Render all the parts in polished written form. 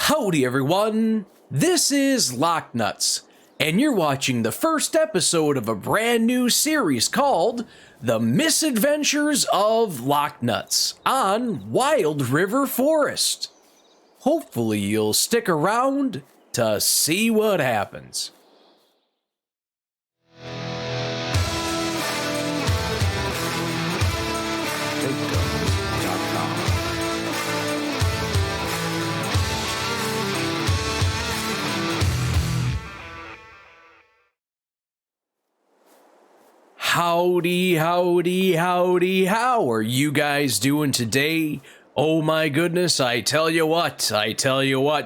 Howdy everyone, this is LockNutz, and you're watching the first episode of a brand new series called The Misadventures of LockNutz on Wild River Forest. Hopefully you'll stick around to see what happens. Howdy, howdy, howdy, how are you guys doing today? Oh my goodness, I tell you what,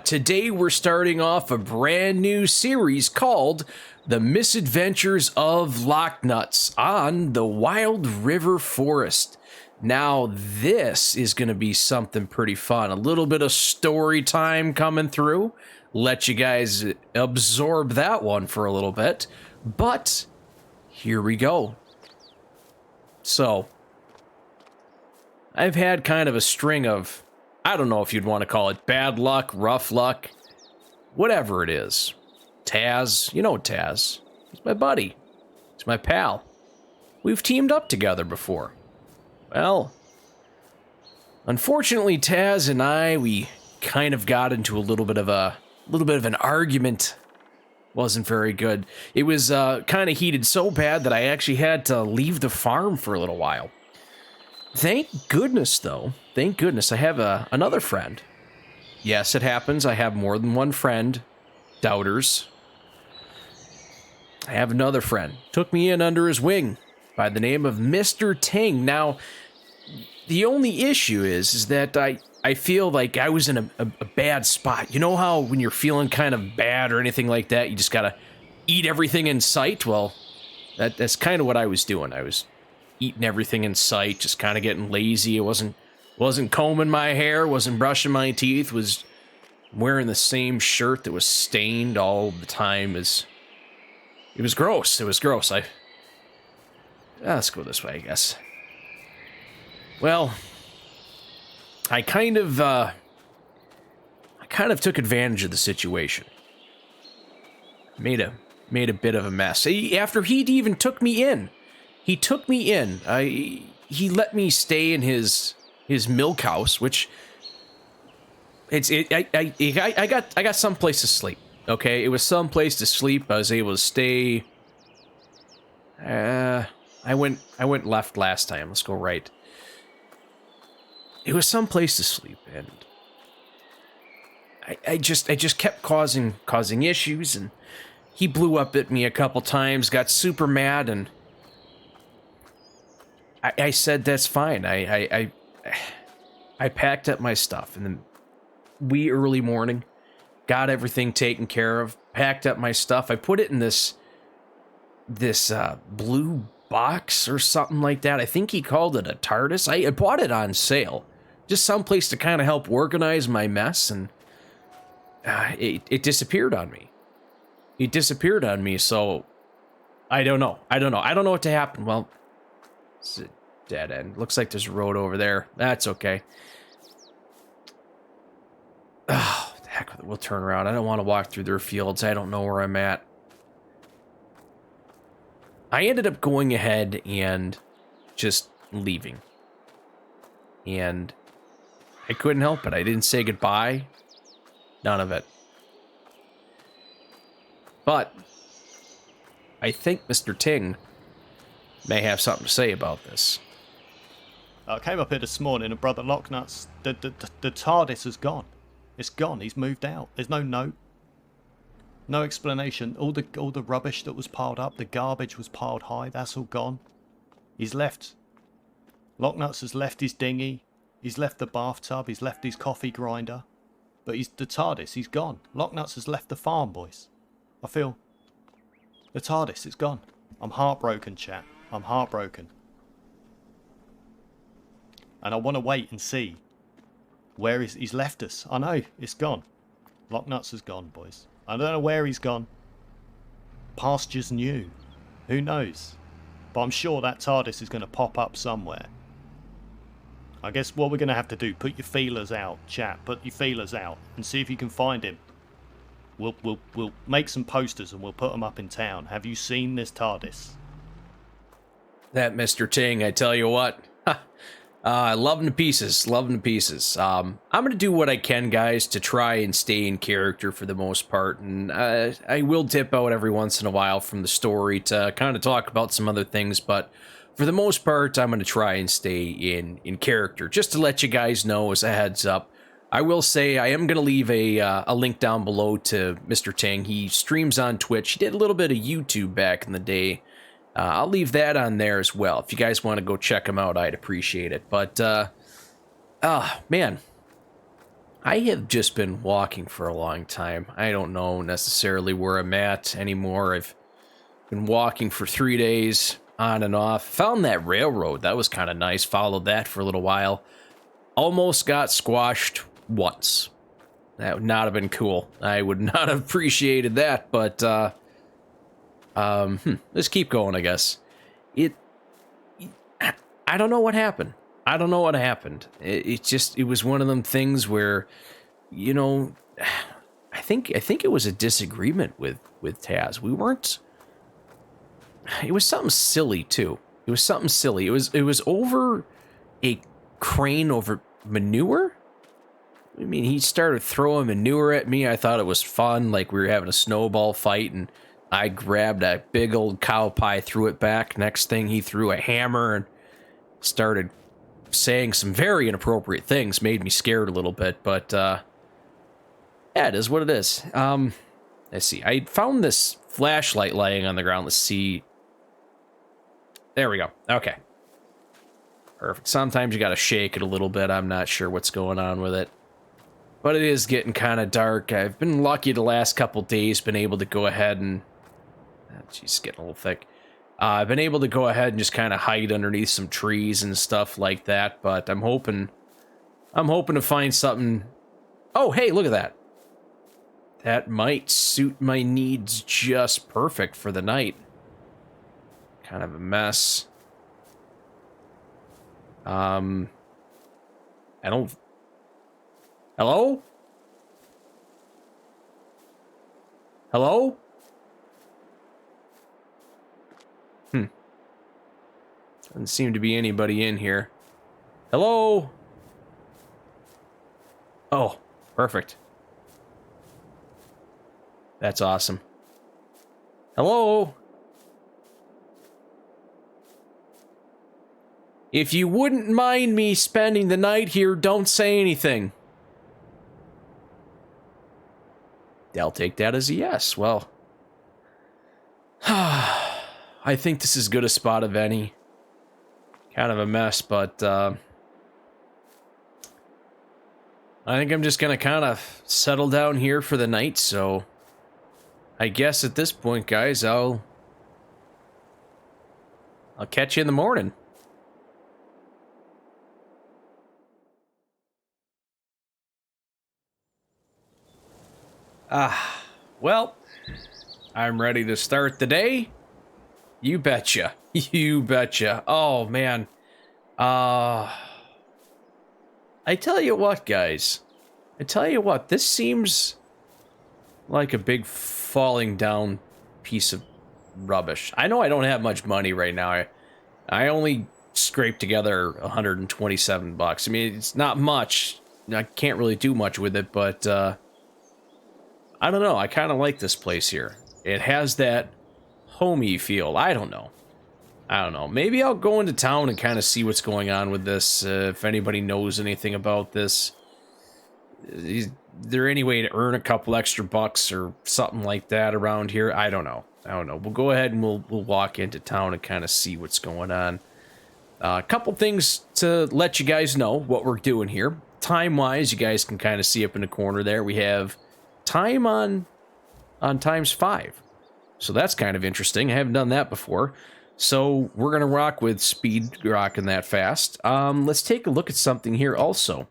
today we're starting off a brand new series called The Misadventures of LockNutz on the Wild River Forest. Now this is going to be something pretty fun, a little bit of story time coming through, let you guys absorb that one for a little bit, but here we go. So, I've had kind of a string of, I don't know if you'd want to call it bad luck, rough luck, whatever it is. Taz, you know Taz. He's my buddy. He's my pal. We've teamed up together before. Well, unfortunately, Taz and I, we kind of got into a little bit of an argument. Wasn't very good. It was kind of heated so bad that I actually had to leave the farm for a little while. Thank goodness, though. Thank goodness I have another friend. Yes, it happens. I have more than one friend. Doubters. I have another friend. Took me in under his wing by the name of Mr.Tingg. Now, the only issue is that I feel like I was in a bad spot. You know how when you're feeling kind of bad or anything like that, you just gotta eat everything in sight? Well, that's kind of what I was doing. I was eating everything in sight, just kind of getting lazy. I wasn't combing my hair, wasn't brushing my teeth, was wearing the same shirt that was stained all the time. It was gross. It was gross. Let's go this way, I guess. Well, I kind of took advantage of the situation. Made a bit of a mess. After he even took me in. He took me in. He let me stay in his milk house, which I got some place to sleep. Okay, it was some place to sleep. I was able to stay. I went left last time. Let's go right. It was some place to sleep, and I just kept causing issues, and he blew up at me a couple times, got super mad, and I said that's fine. I packed up my stuff in the wee early morning, got everything taken care of, packed up my stuff. I put it in this blue box or something like that. I think he called it a TARDIS. I bought it on sale. Just someplace to kind of help organize my mess, and it disappeared on me. It disappeared on me, so I don't know. I don't know what to happen. Well, it's a dead end. Looks like there's a road over there. That's okay. Oh, the heck with it. We'll turn around. I don't want to walk through their fields. I don't know where I'm at. I ended up going ahead and just leaving. And I couldn't help it. I didn't say goodbye. None of it. But I think Mr. Tingg may have something to say about this. I came up here this morning and Brother LockNutz, the TARDIS is gone. It's gone. He's moved out. There's no note. No explanation. All the rubbish that was piled up, the garbage was piled high. That's all gone. He's left. LockNutz has left his dinghy. He's left the bathtub. He's left his coffee grinder. But the TARDIS, he's gone. LockNutz has left the farm, boys. I feel the TARDIS, it's gone. I'm heartbroken, chat. I'm heartbroken. And I want to wait and see where he's left us. I know, it's gone. LockNutz has gone, boys. I don't know where he's gone. Pastures new. Who knows? But I'm sure that TARDIS is going to pop up somewhere. I guess what we're going to have to do, put your feelers out, chat. Put your feelers out and see if you can find him. We'll make some posters and we'll put them up in town. Have you seen this TARDIS? That Mr. Tingg, I tell you what. Love him to pieces. Love him to pieces. I'm going to do what I can, guys, to try and stay in character for the most part. And I will dip out every once in a while from the story to kind of talk about some other things. But for the most part, I'm going to try and stay in character. Just to let you guys know as a heads up. I will say I am going to leave a link down below to Mr. Tingg. He streams on Twitch. He did a little bit of YouTube back in the day. I'll leave that on there as well. If you guys want to go check him out, I'd appreciate it. But, man, I have just been walking for a long time. I don't know necessarily where I'm at anymore. I've been walking for 3 days, on and off. Found that railroad. That was kind of nice. Followed that for a little while. Almost got squashed once. That would not have been cool. I would not have appreciated that, but, let's keep going, I guess. I don't know what happened. I don't know what happened. It was one of them things where, you know, I think it was a disagreement with Taz. We weren't. It was something silly too. It was something silly. It was over a crane over manure. I mean, he started throwing manure at me. I thought it was fun, like we were having a snowball fight, and I grabbed a big old cow pie, threw it back. Next thing, he threw a hammer and started saying some very inappropriate things. Made me scared a little bit, but yeah, it is what it is. Let's see. I found this flashlight laying on the ground. Let's see. There we go. Okay. Perfect. Sometimes you gotta shake it a little bit. I'm not sure what's going on with it. But it is getting kind of dark. I've been lucky the last couple days, been able to go ahead and... She's getting a little thick. I've been able to go ahead and just kind of hide underneath some trees and stuff like that, but I'm hoping to find something... Oh, hey, look at that. That might suit my needs just perfect for the night. Kind of a mess. I don't... Hello? Hello? Doesn't seem to be anybody in here. Hello? Oh, perfect. That's awesome. Hello? If you wouldn't mind me spending the night here, don't say anything. I'll take that as a yes. Well, I think this is as good a spot of any. Kind of a mess, but I think I'm just gonna kind of settle down here for the night, so I guess at this point, guys, I'll catch you in the morning. Well, I'm ready to start the day. You betcha. You betcha. Oh, man. I tell you what, guys. I tell you what, this seems like a big falling down piece of rubbish. I know I don't have much money right now. I only scraped together 127 bucks. I mean, it's not much. I can't really do much with it, but I don't know. I kind of like this place here. It has that homey feel. I don't know. Maybe I'll go into town and kind of see what's going on with this. If anybody knows anything about this. Is there any way to earn a couple extra bucks or something like that around here? I don't know. We'll go ahead and we'll walk into town and kind of see what's going on. A couple things to let you guys know what we're doing here. Time-wise, you guys can kind of see up in the corner there. We have time on ×5. So that's kind of interesting. I haven't done that before. So we're going to rock with speed rocking that fast. Let's take a look at something here also.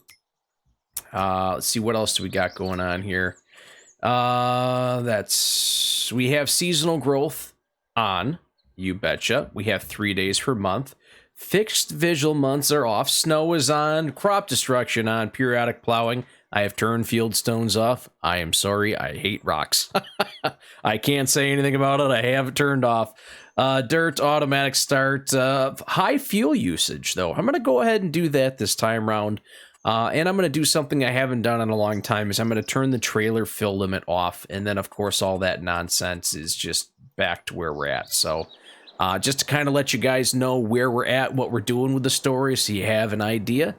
Let's see, what else do we got going on here? We have seasonal growth on, you betcha. We have 3 days per month. Fixed visual months are off. Snow is on. Crop destruction on. Periodic plowing. I have turned field stones off. I am sorry. I hate rocks. I can't say anything about it. I have it turned off. Dirt, automatic start. High fuel usage, though. I'm going to go ahead and do that this time round. And I'm going to do something I haven't done in a long time, is I'm going to turn the trailer fill limit off. And then, of course, all that nonsense is just back to where we're at. So just to kind of let you guys know where we're at, what we're doing with the story, so you have an idea.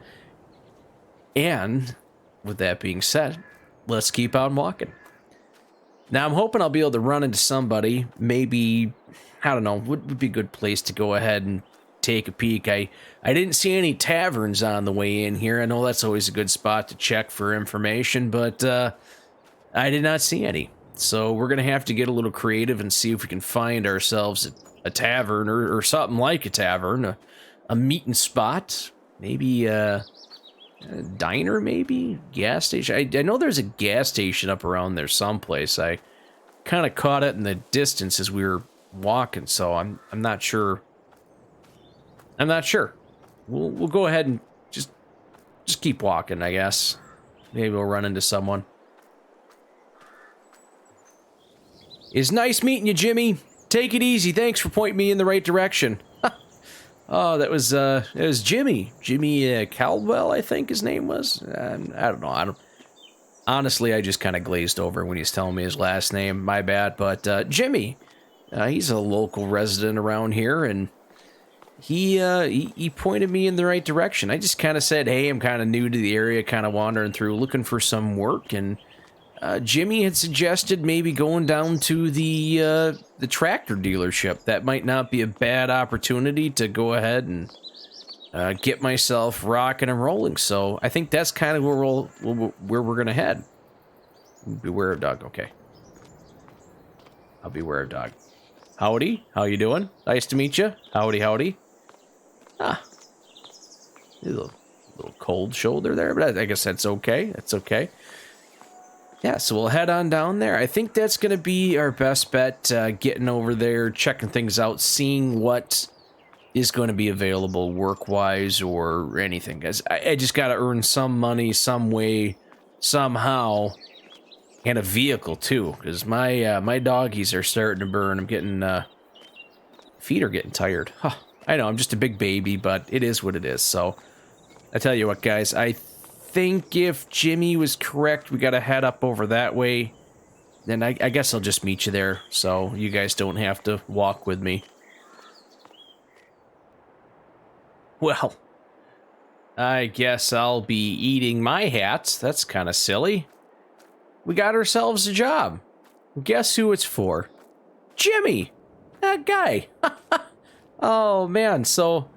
And with that being said, let's keep on walking. Now, I'm hoping I'll be able to run into somebody. Maybe, I don't know, would be a good place to go ahead and take a peek. I didn't see any taverns on the way in here. I know that's always a good spot to check for information, but I did not see any. So we're going to have to get a little creative and see if we can find ourselves a tavern or something like a tavern, a meeting spot, maybe a diner, maybe gas station. I know there's a gas station up around there someplace. I kind of caught it in the distance as we were walking, so I'm not sure. I'm not sure. We'll go ahead and just keep walking, I guess. Maybe we'll run into someone. It's nice meeting you, Jimmy. Take it easy. Thanks for pointing me in the right direction. Oh, it was Jimmy. Jimmy Caldwell, I think his name was. I don't know. Honestly, I just kind of glazed over when he's telling me his last name. My bad. But Jimmy, he's a local resident around here, and he pointed me in the right direction. I just kind of said, hey, I'm kind of new to the area, kind of wandering through, looking for some work, and Jimmy had suggested maybe going down to the tractor dealership. That might not be a bad opportunity to go ahead and get myself rocking and rolling. So I think that's kind of where we're gonna head. Beware of dog. Okay, I'll beware of dog. Howdy, how you doing? Nice to meet you. Howdy, howdy. Ah, a little cold shoulder there, but I guess that's okay. That's okay. Yeah, so we'll head on down there. I think that's going to be our best bet, getting over there, checking things out, seeing what is going to be available work-wise or anything. Guys, I just got to earn some money, some way, somehow, and a vehicle, too, because my doggies are starting to burn. I'm getting, feet are getting tired. Huh. I know, I'm just a big baby, but it is what it is. So, I tell you what, guys, I think if Jimmy was correct, we gotta head up over that way. Then I guess I'll just meet you there, so you guys don't have to walk with me. Well, I guess I'll be eating my hat. That's kind of silly. We got ourselves a job. Guess who it's for? Jimmy! That guy! Oh, man, so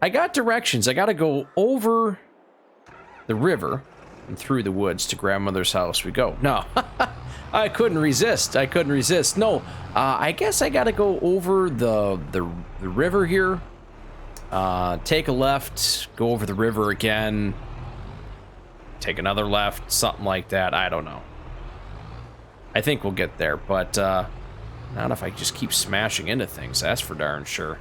I got directions. I gotta go over the river and through the woods to grandmother's house we go. No, I couldn't resist. I couldn't resist. No, I guess I gotta go over the river here. Take a left, go over the river again, take another left, something like that. I don't know. I think we'll get there, but not if I just keep smashing into things. That's for darn sure.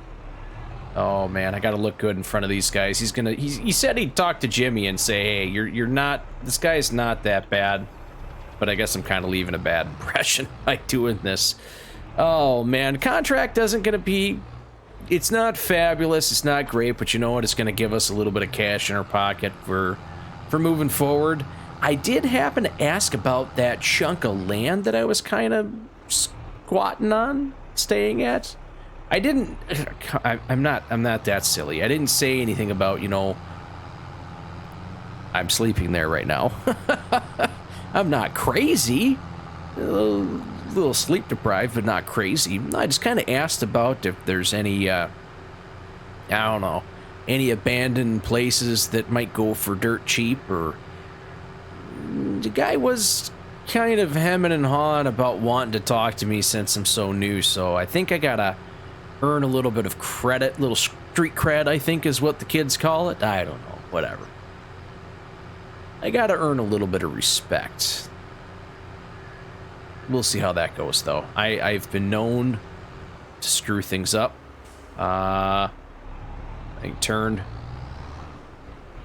Oh man, I gotta look good in front of these guys. He said he'd talk to Jimmy and say, hey, you're not, this guy's not that bad. But I guess I'm kind of leaving a bad impression by doing this. Oh man, contract isn't gonna be, it's not fabulous, it's not great, but you know what, it's gonna give us a little bit of cash in our pocket for moving forward. I did happen to ask about that chunk of land that I was kind of squatting on, staying at. I didn't, I'm not that silly. I didn't say anything about, you know, I'm sleeping there right now. I'm not crazy. A little sleep deprived, but not crazy. I just kind of asked about if there's any, I don't know, any abandoned places that might go for dirt cheap, or the guy was kind of hemming and hawing about wanting to talk to me since I'm so new, so I think I gotta earn a little bit of credit, little street cred, I think is what the kids call it. I don't know, whatever. I gotta earn a little bit of respect. We'll see how that goes, though. I've been known to screw things up. I turned.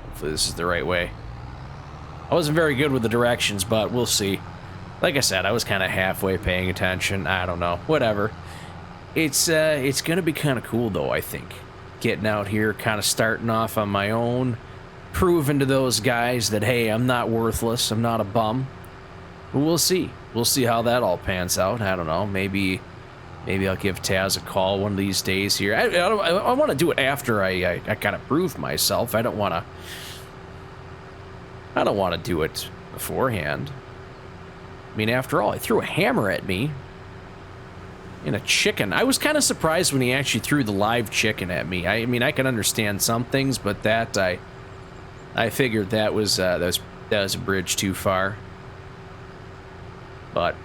Hopefully this is the right way. I wasn't very good with the directions, but we'll see. Like I said, I was kind of halfway paying attention. I don't know. Whatever. It's gonna be kind of cool, though, I think. Getting out here, kind of starting off on my own. Proving to those guys that, hey, I'm not worthless. I'm not a bum. But we'll see. We'll see how that all pans out. I don't know. Maybe I'll give Taz a call one of these days here. I want to do it after I kind of prove myself. I don't want to do it beforehand. I mean, after all, he threw a hammer at me. And a chicken. I was kind of surprised when he actually threw the live chicken at me. I mean, I can understand some things, but that I figured that was a bridge too far. But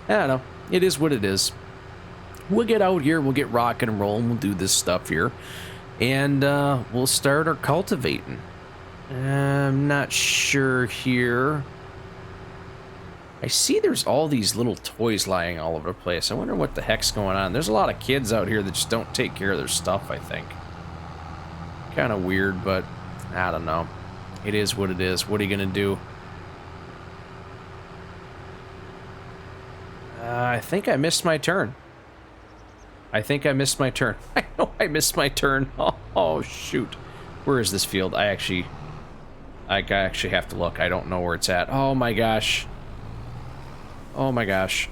I don't know. It is what it is. We'll get out here. We'll get rocking and rolling. We'll do this stuff here, and we'll start our cultivating. I'm not sure here. I see there's all these little toys lying all over the place. I wonder what the heck's going on. There's a lot of kids out here that just don't take care of their stuff, I think. Kind of weird, but I don't know. It is what it is. What are you going to do? I think I missed my turn. I know I missed my turn. Oh, shoot. Where is this field? I actually have to look. I don't know where it's at. Oh, my gosh. Oh my gosh.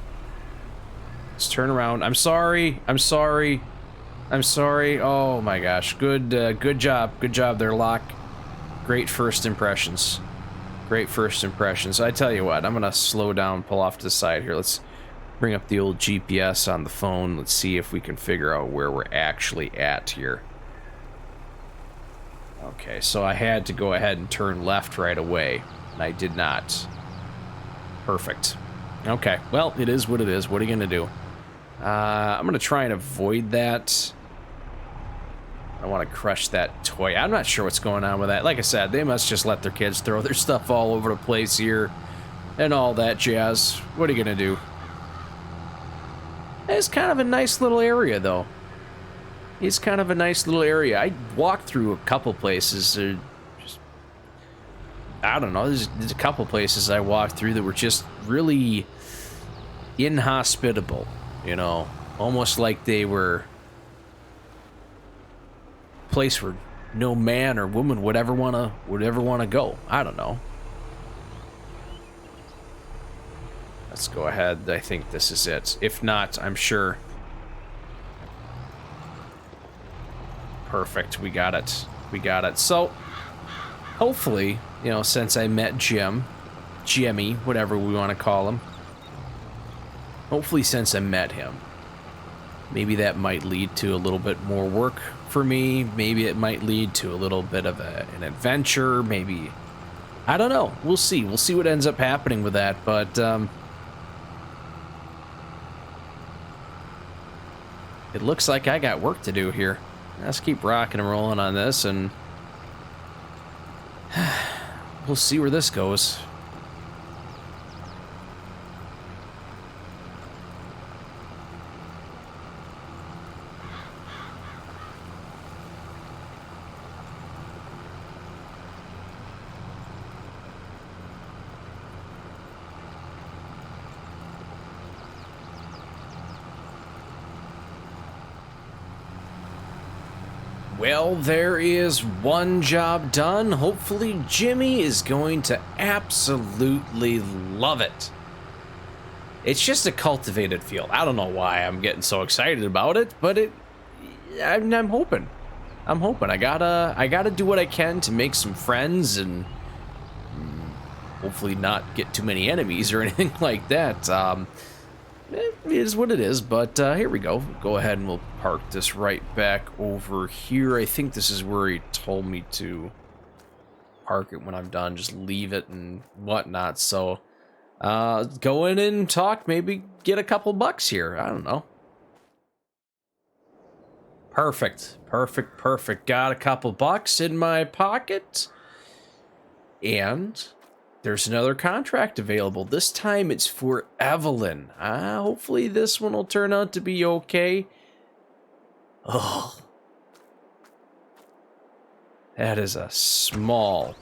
Let's turn around. I'm sorry. Oh my gosh. Good job. Good job there, Lock. Great first impressions. I tell you what, I'm gonna slow down, pull off to the side here. Let's bring up the old GPS on the phone. Let's see if we can figure out where we're actually at here. Okay, so I had to go ahead and turn left right away, and I did not. Perfect. Okay, well, it is what it is. What are you gonna do? I'm gonna try and avoid that. I want to crush that toy. I'm not sure what's going on with that. Like I said, they must just let their kids throw their stuff all over the place here and all that jazz. What are you gonna do? It's kind of a nice little area, though. I walked through a couple places. I don't know, there's a couple places I walked through that were just really inhospitable, you know, almost like they were a place where no man or woman would ever want to go. I don't know. Let's go ahead. I think this is it. If not, I'm sure. Perfect. We got it. So, hopefully, you know, since I met Jimmy, whatever we want to call him. Hopefully since I met him, maybe that might lead to a little bit more work for me. Maybe it might lead to a little bit of an adventure. Maybe, I don't know. We'll see. We'll see what ends up happening with that. But it looks like I got work to do here. Let's keep rocking and rolling on this, and we'll see where this goes. Well, there is one job done. Hopefully Jimmy is going to absolutely love it. It's just a cultivated field. I don't know why I'm getting so excited about it, but I'm hoping. I gotta do what I can to make some friends and hopefully not get too many enemies or anything like that. It is what it is, but here we go. Go ahead and we'll park this right back over here. I think this is where he told me to park it when I'm done. Just leave it and whatnot. So go in and talk, maybe get a couple bucks here. I don't know. Perfect. Got a couple bucks in my pocket. And there's another contract available. This time it's for Evelyn. Hopefully this one will turn out to be okay. Oh. That is a small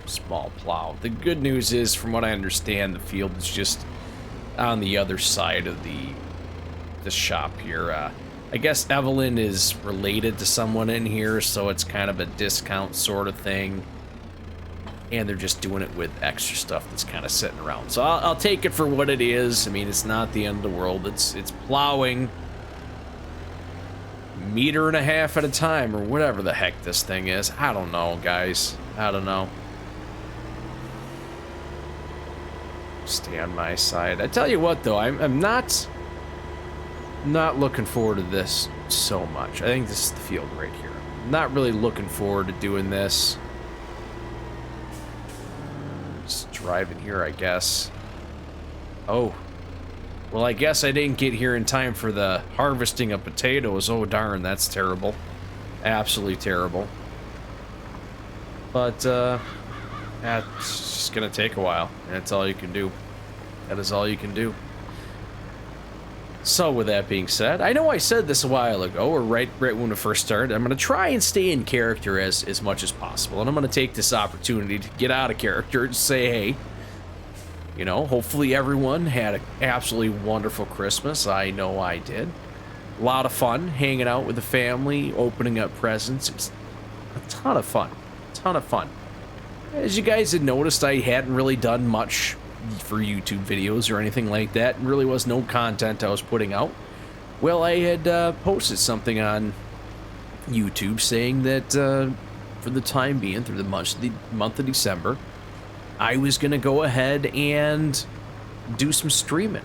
plow. The good news is, from what I understand, the field is just on the other side of the shop here. I guess Evelyn is related to someone in here, so it's kind of a discount sort of thing. And they're just doing it with extra stuff that's kind of sitting around. So I'll take it for what it is. I mean, it's not the end of the world. It's plowing 1.5 meters at a time, or whatever the heck this thing is. I don't know, guys. I don't know. Stay on my side. I tell you what, though, I'm not looking forward to this so much. I think this is the field right here. I'm not really looking forward to doing this. Just driving here, I guess. Oh. Well, I guess I didn't get here in time for the harvesting of potatoes. Oh, darn, that's terrible. Absolutely terrible. But, that's just gonna take a while. That's all you can do. That is all you can do. So, with that being said, I know I said this a while ago, or right when we first started, I'm gonna try and stay in character as much as possible, and I'm gonna take this opportunity to get out of character and say, hey, you know, hopefully everyone had an absolutely wonderful Christmas. I know I did. A lot of fun hanging out with the family, opening up presents. It was a ton of fun. Ton of fun. As you guys had noticed, I hadn't really done much for YouTube videos or anything like that. Really was no content I was putting out. Well, I had posted something on YouTube saying that for the time being, through the month of December, I was going to go ahead and do some streaming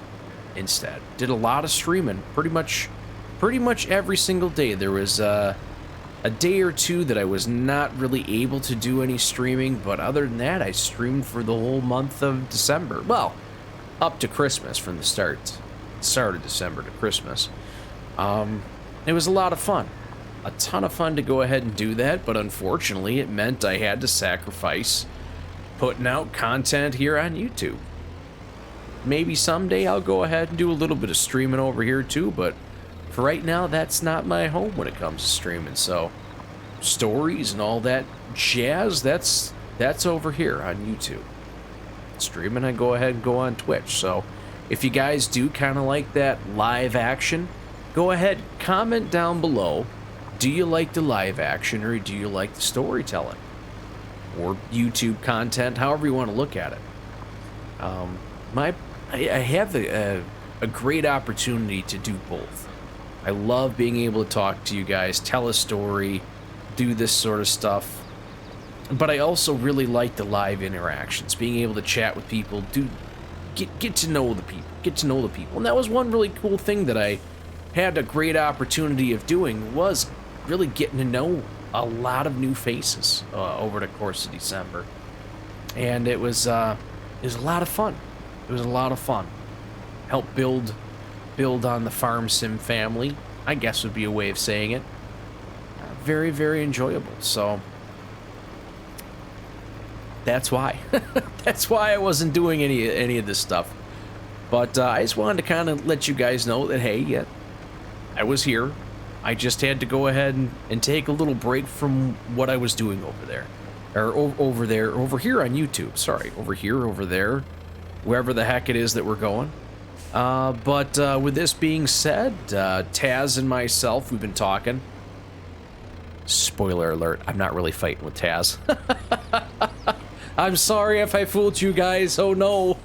instead. Did a lot of streaming, pretty much every single day. There was a day or two that I was not really able to do any streaming, but other than that, I streamed for the whole month of December. Well, up to Christmas, from the start of December to Christmas. It was a lot of fun. A ton of fun to go ahead and do that, but unfortunately, it meant I had to sacrifice putting out content here on YouTube. Maybe someday I'll go ahead and do a little bit of streaming over here too, but for right now, that's not my home when it comes to streaming. So stories and all that jazz, that's over here on YouTube. Streaming, I go ahead and go on Twitch. So if you guys do kind of like that live action, go ahead, comment down below. Do you like the live action, or do you like the storytelling? Or YouTube content, however you want to look at it. I have a great opportunity to do both. I love being able to talk to you guys, tell a story, do this sort of stuff. But I also really like the live interactions, being able to chat with people, get to know the people. And that was one really cool thing that I had a great opportunity of doing, was really getting to know a lot of new faces over the course of December. And it was a lot of fun. It was a lot of fun. Helped build on the Farm Sim family, I guess would be a way of saying it. Very, very enjoyable. So that's why. That's why I wasn't doing any of this stuff. But I just wanted to kind of let you guys know that, hey, yeah, I was here. I just had to go ahead and take a little break from what I was doing over there. Or over here on YouTube. Sorry, over there, wherever the heck it is that we're going. But with this being said, Taz and myself, we've been talking. Spoiler alert, I'm not really fighting with Taz. I'm sorry if I fooled you guys, oh no.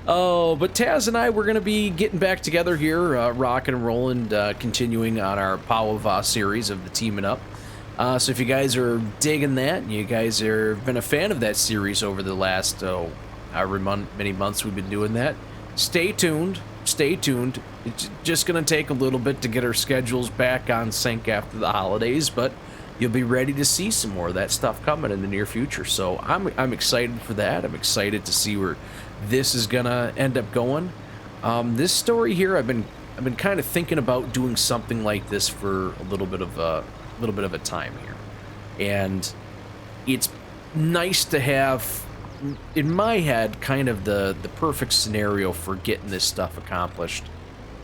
Oh, but Taz and I, we're going to be getting back together here, rocking and rolling, continuing on our Power series of the Teaming Up. So if you guys are digging that, you guys have been a fan of that series over the last, however many months we've been doing that, stay tuned. It's just going to take a little bit to get our schedules back on sync after the holidays, but you'll be ready to see some more of that stuff coming in the near future. So I'm excited for that. I'm excited to see where this is gonna end up going. This story here, I've been kind of thinking about doing something like this for a little bit of a time here, and it's nice to have in my head kind of the perfect scenario for getting this stuff accomplished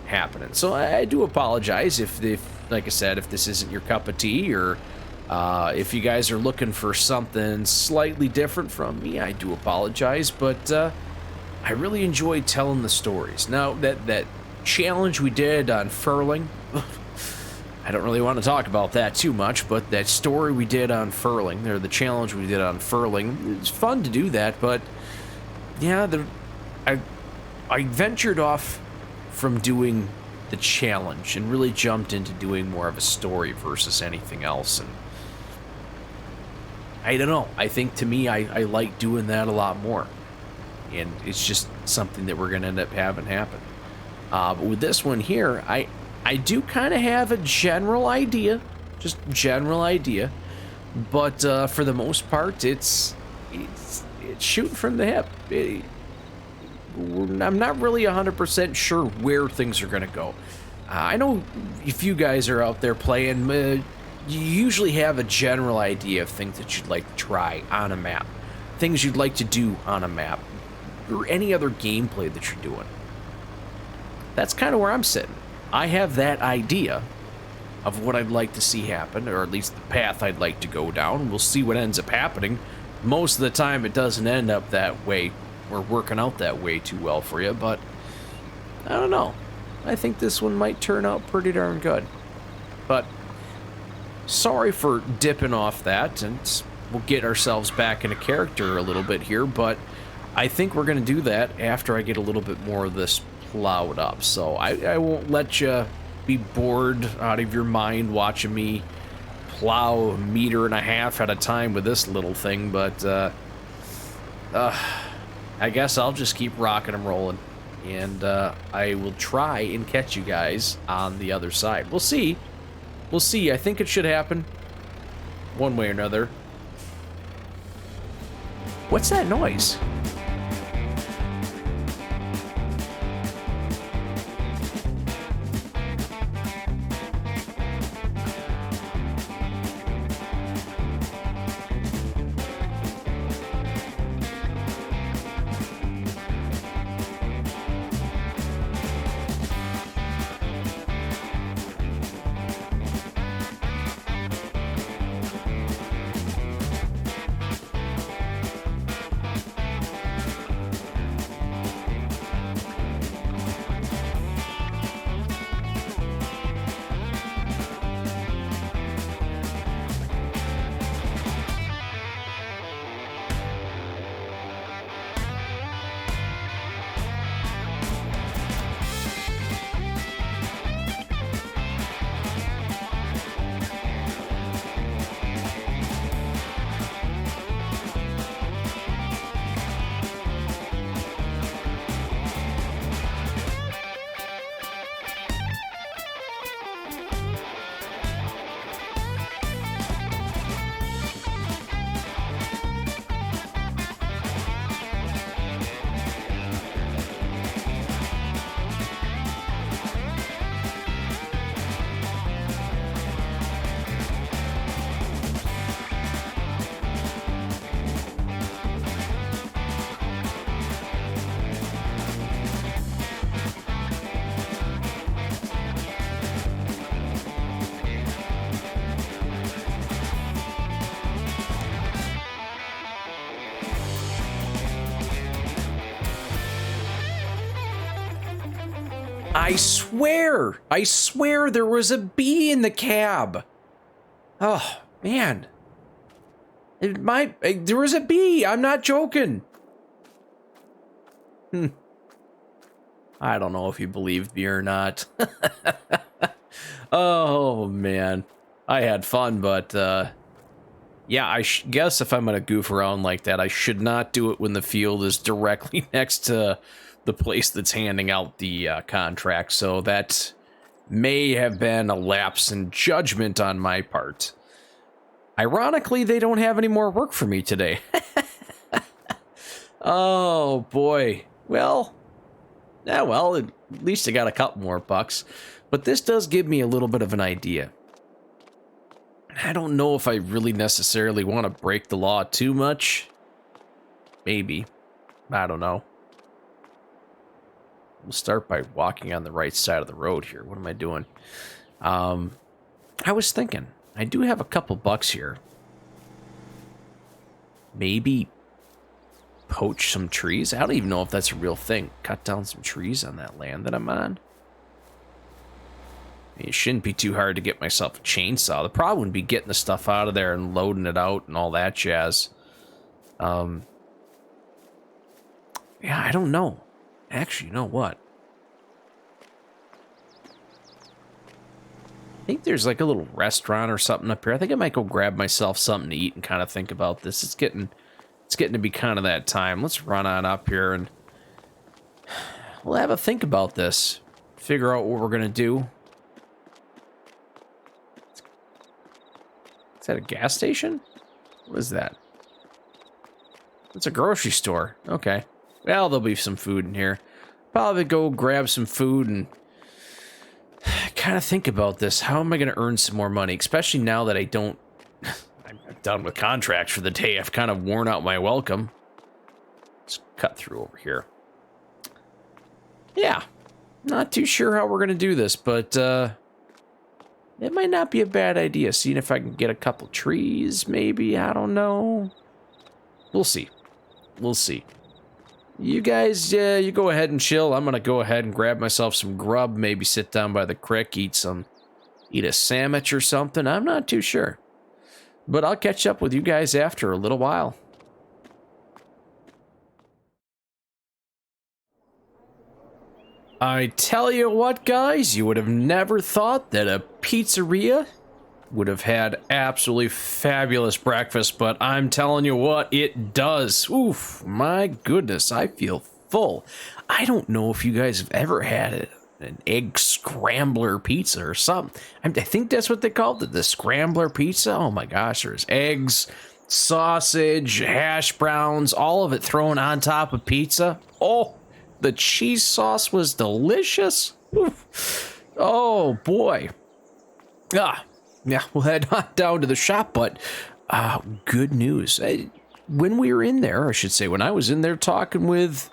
happening. So I do apologize if like I said, if this isn't your cup of tea, or If you guys are looking for something slightly different from me, I do apologize, but I really enjoyed telling the stories. Now, that challenge we did on furling, I don't really want to talk about that too much, but that story we did on furling, or the challenge we did on furling, it's fun to do that, but yeah, I ventured off from doing the challenge and really jumped into doing more of a story versus anything else, and I don't know, I think to me, I like doing that a lot more, and it's just something that we're going to end up having happen. But with this one here, I do kind of have a general idea, just general idea, but for the most part, it's shooting from the hip. I'm not really 100% sure where things are going to go. I know if you guys are out there playing, you usually have a general idea of things that you'd like to try on a map, things you'd like to do on a map, or any other gameplay that you're doing. That's kind of where I'm sitting. I have that idea of what I'd like to see happen, or at least the path I'd like to go down. We'll see what ends up happening. Most of the time, it doesn't end up that way, or working out that way too well for you, but I don't know. I think this one might turn out pretty darn good. But sorry for dipping off that, and we'll get ourselves back into character a little bit here, but I think we're going to do that after I get a little bit more of this plowed up. So I won't let you be bored out of your mind watching me plow 1.5 meters at a time with this little thing, but I guess I'll just keep rocking and rolling, and I will try and catch you guys on the other side. We'll see. We'll see. I think it should happen one way or another. What's that noise? I swear there was a bee in the cab. Oh, man. There was a bee. I'm not joking. I don't know if you believe me or not. Oh, man. I had fun, but, yeah, I guess if I'm going to goof around like that, I should not do it when the field is directly next to the place that's handing out the contract, so that may have been a lapse in judgment on my part. Ironically, they don't have any more work for me today. Oh, boy. Well, yeah, well, at least I got a couple more bucks, but this does give me a little bit of an idea. I don't know if I really necessarily want to break the law too much. Maybe. I don't know. We'll start by walking on the right side of the road here. What am I doing? I was thinking I do have a couple bucks here. Maybe poach some trees? I don't even know if that's a real thing. Cut down some trees on that land that I'm on. It shouldn't be too hard to get myself a chainsaw. The problem would be getting the stuff out of there and loading it out and all that jazz. Yeah, I don't know. Actually, you know what? I think there's like a little restaurant or something up here. I think I might go grab myself something to eat and kind of think about this. It's getting to be kind of that time. Let's run on up here and we'll have a think about this. Figure out what we're going to do. Is that a gas station? What is that? It's a grocery store. Okay. Well, there'll be some food in here. Probably go grab some food and kind of think about this. How am I going to earn some more money? Especially now that I don't... I'm done with contracts for the day. I've kind of worn out my welcome. Let's cut through over here. Yeah. Not too sure how we're going to do this, but it might not be a bad idea. Seeing if I can get a couple trees, maybe. I don't know. We'll see. We'll see. You guys, you go ahead and chill. I'm going to go ahead and grab myself some grub. Maybe sit down by the creek, eat a sandwich or something. I'm not too sure. But I'll catch up with you guys after a little while. I tell you what, guys, you would have never thought that a pizzeria would have had absolutely fabulous breakfast, but I'm telling you what, it does. Oof, my goodness, I feel full. I don't know if you guys have ever had an egg scrambler pizza or something. I think that's what they called it, the scrambler pizza. Oh my gosh, there's eggs, sausage, hash browns, all of it thrown on top of pizza. Oh, the cheese sauce was delicious. Oof. Oh boy. Yeah, we'll head on down to the shop, but good news. When we were in there, I should say, when I was in there talking with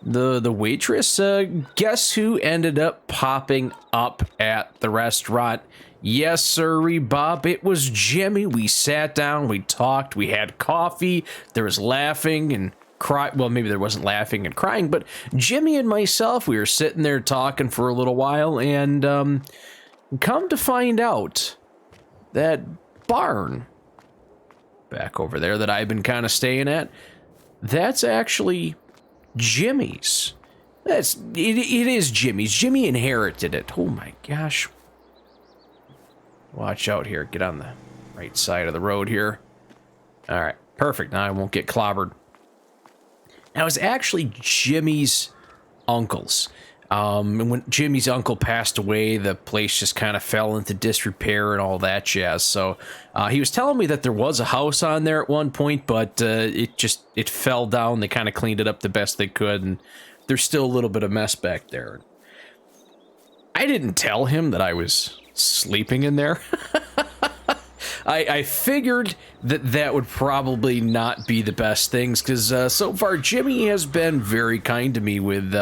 the waitress, guess who ended up popping up at the restaurant? Yes, sirree, Bob, it was Jimmy. We sat down, we talked, we had coffee, there was laughing and crying. Well, maybe there wasn't laughing and crying, but Jimmy and myself, we were sitting there talking for a little while, and come to find out, that barn back over there that I've been kind of staying at, that's actually Jimmy's. It is Jimmy's. Jimmy inherited it. Oh my gosh. Watch out here. Get on the right side of the road here. All right, perfect. Now I won't get clobbered. Now, it's actually Jimmy's uncle's. And when Jimmy's uncle passed away, the place just kind of fell into disrepair and all that jazz. So he was telling me that there was a house on there at one point, but it fell down. They kind of cleaned it up the best they could, and there's still a little bit of mess back there. I didn't tell him that I was sleeping in there. I figured that would probably not be the best things, because so far Jimmy has been very kind to me with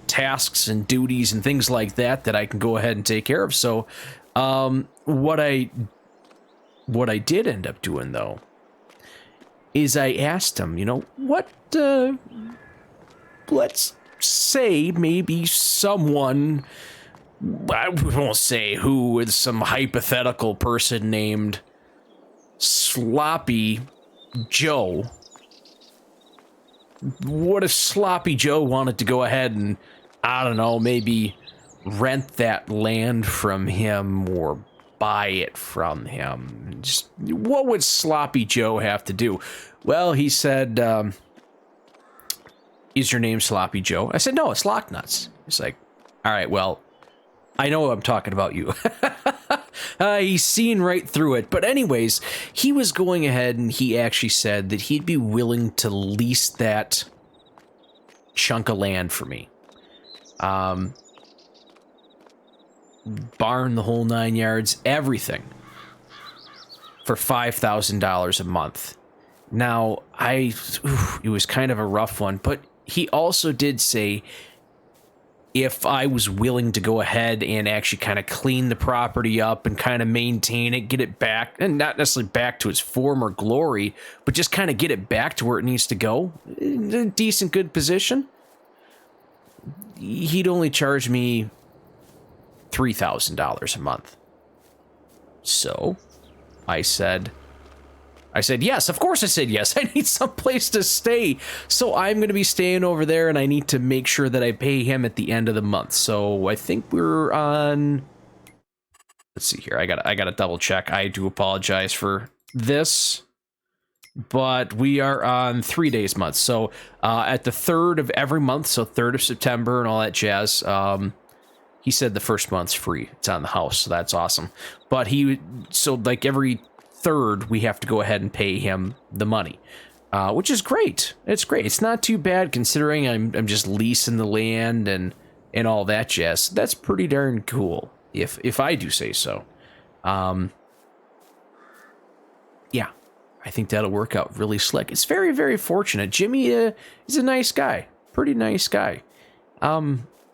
tasks and duties and things like that I can go ahead and take care of. So what I did end up doing, though, is I asked him, you know, what, let's say maybe someone, I won't say who, with some hypothetical person named Sloppy Joe. What if Sloppy Joe wanted to go ahead and, I don't know, maybe rent that land from him or buy it from him? Just, what would Sloppy Joe have to do? Well, he said, is your name Sloppy Joe? I said, no, it's LockNutz. He's like, all right, well, I know I'm talking about you. He's seen right through it. But anyways, he was going ahead and he actually said that he'd be willing to lease that chunk of land for me. Barn, the whole 9 yards, everything, for $5,000 a month. Now, it was kind of a rough one, but he also did say if I was willing to go ahead and actually kind of clean the property up and kind of maintain it, get it back, and not necessarily back to its former glory, but just kind of get it back to where it needs to go, in a decent, good position, he'd only charge me $3,000 a month. So I said, yes, of course I said yes. I need some place to stay. So I'm going to be staying over there, and I need to make sure that I pay him at the end of the month. So I think we're on, let's see here. I got to double check. I do apologize for this, but we are on 3 days month. So at the 3rd of every month, so 3rd of September and all that jazz, he said the first month's free. It's on the house, so that's awesome. But so like every 3rd, we have to go ahead and pay him the money, which is great. It's great. It's not too bad considering I'm just leasing the land and all that jazz. That's pretty darn cool, if I do say so. Yeah, I think that'll work out really slick. It's very, very fortunate. Jimmy is a nice guy, pretty nice guy.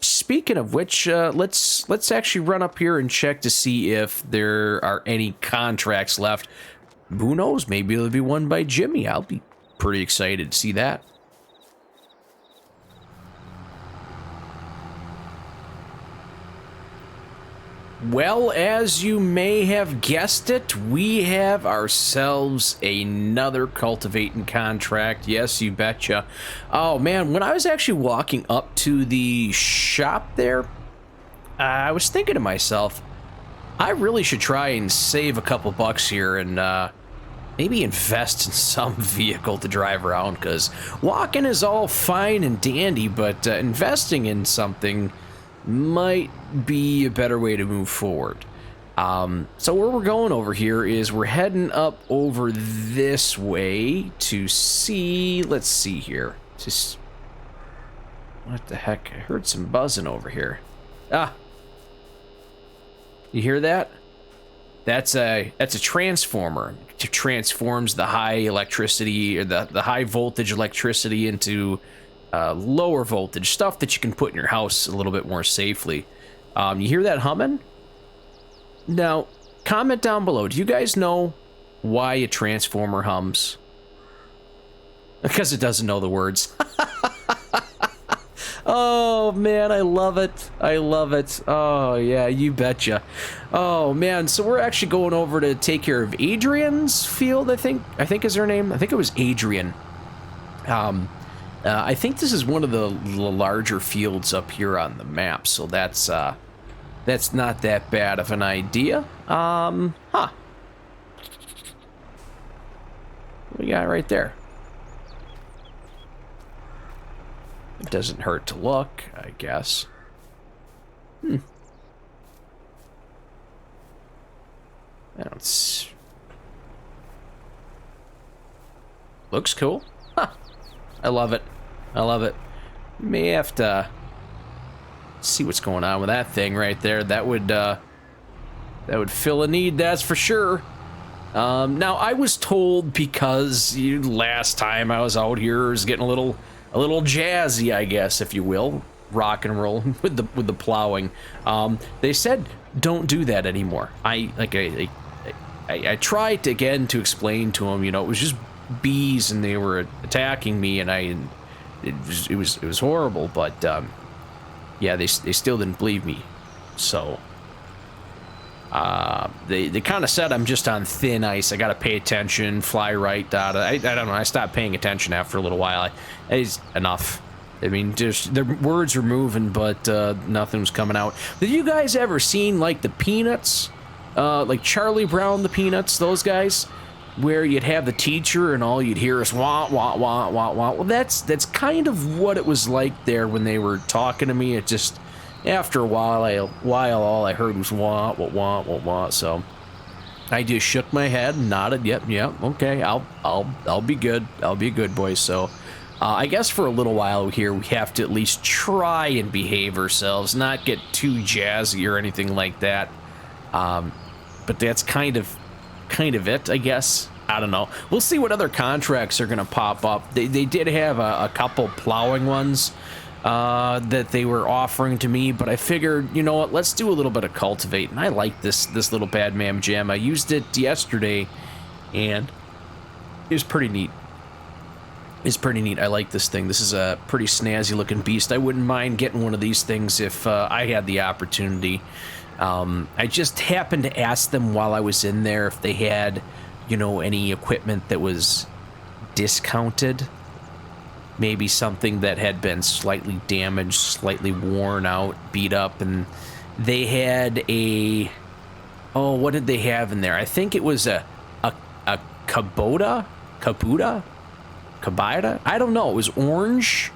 Speaking of which, let's actually run up here and check to see if there are any contracts left. Who knows? Maybe there'll be one by Jimmy. I'll be pretty excited to see that. Well, as you may have guessed it, we have ourselves another cultivating contract. Yes, you betcha. Oh man, when I was actually walking up to the shop there, I was thinking to myself, I really should try and save a couple bucks here and maybe invest in some vehicle to drive around, because walking is all fine and dandy, but investing in something might be a better way to move forward. So where we're going over here is we're heading up over this way to see, let's see here. Just, what the heck? I heard some buzzing over here. Ah, you hear that? That's a transformer. It transforms the high electricity, or the high voltage electricity into lower voltage stuff that you can put in your house a little bit more safely. You hear that humming? Now, comment down below. Do you guys know why a transformer hums? Because it doesn't know the words. Oh man, I love it. I love it. Oh yeah, you betcha. Oh man, so we're actually going over to take care of Adrian's field, I think is her name. I think it was Adrian. I think this is one of the larger fields up here on the map, so that's not that bad of an idea. What do we got right there? It doesn't hurt to look, I guess. Looks cool. Huh. I love it. I love it. May have to see what's going on with that thing right there. That would fill a need, that's for sure. Now I was told, because last time I was out here, it was getting a little jazzy, I guess, if you will, rock and roll with the plowing. They said don't do that anymore. I tried to explain to them, it was just bees and they were attacking me, and it was horrible, but yeah, they still didn't believe me. So they kind of said I'm just on thin ice. I got to pay attention, fly right. I don't know. I stopped paying attention after a little while. It's enough. I mean, just the words were moving, but nothing was coming out. Have you guys ever seen like the Peanuts, like Charlie Brown, the Peanuts, those guys, where you'd have the teacher and all you'd hear is wah wah wah wah wah? Well, that's kind of what it was like there when they were talking to me. It just, after a while all I heard was wah wah wah wah wah. So I just shook my head and nodded. Yep, okay, I'll be good. I'll be a good boy. So I guess for a little while here we have to at least try and behave ourselves, not get too jazzy or anything like that. But that's kind of it, I guess. I don't know. We'll see what other contracts are gonna pop up. They did have a couple plowing ones. that they were offering to me, but I figured, you know what, let's do a little bit of cultivate. And I like this little bad mam jam. I used it yesterday, and it was pretty neat. It's pretty neat. I like this thing. This is a pretty snazzy looking beast. I wouldn't mind getting one of these things if I had the opportunity. I just happened to ask them while I was in there if they had, you know, any equipment that was discounted. Maybe something that had been slightly damaged, slightly worn out, beat up, and they had a... Oh, what did they have in there? I think it was a Kubota? I don't know. It was orange,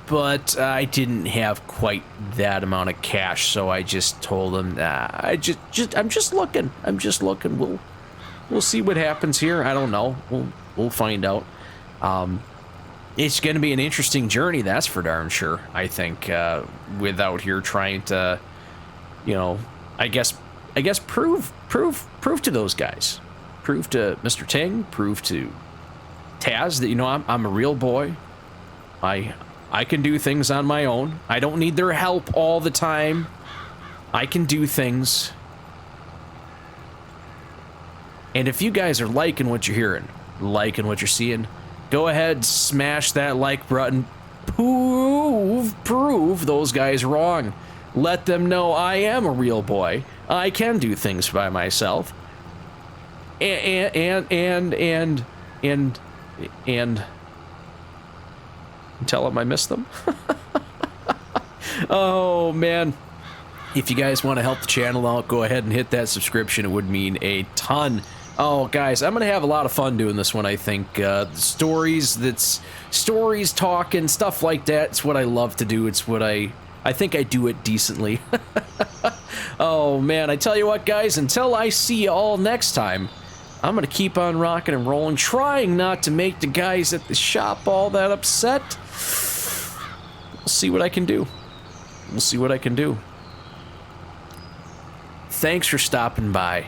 but I didn't have quite that amount of cash, so I just told them, I'm just looking. We'll see what happens here. I don't know. We'll find out. It's going to be an interesting journey, that's for darn sure. I think without here trying to, you know, I guess prove to those guys, prove to Mr. Tingg, prove to Taz that, you know, I'm a real boy. I can do things on my own. I don't need their help all the time. I can do things. And if you guys are liking what you're hearing, liking what you're seeing, go ahead, smash that like button. Prove those guys wrong. Let them know I am a real boy. I can do things by myself. And tell them I miss them. Oh, man. If you guys want to help the channel out, go ahead and hit that subscription. It would mean a ton. Oh, guys, I'm going to have a lot of fun doing this one, I think. Stories, talking, stuff like that. It's what I love to do. It's what I think I do it decently. Oh, man, I tell you what, guys, until I see you all next time, I'm going to keep on rocking and rolling, trying not to make the guys at the shop all that upset. We'll see what I can do. Thanks for stopping by.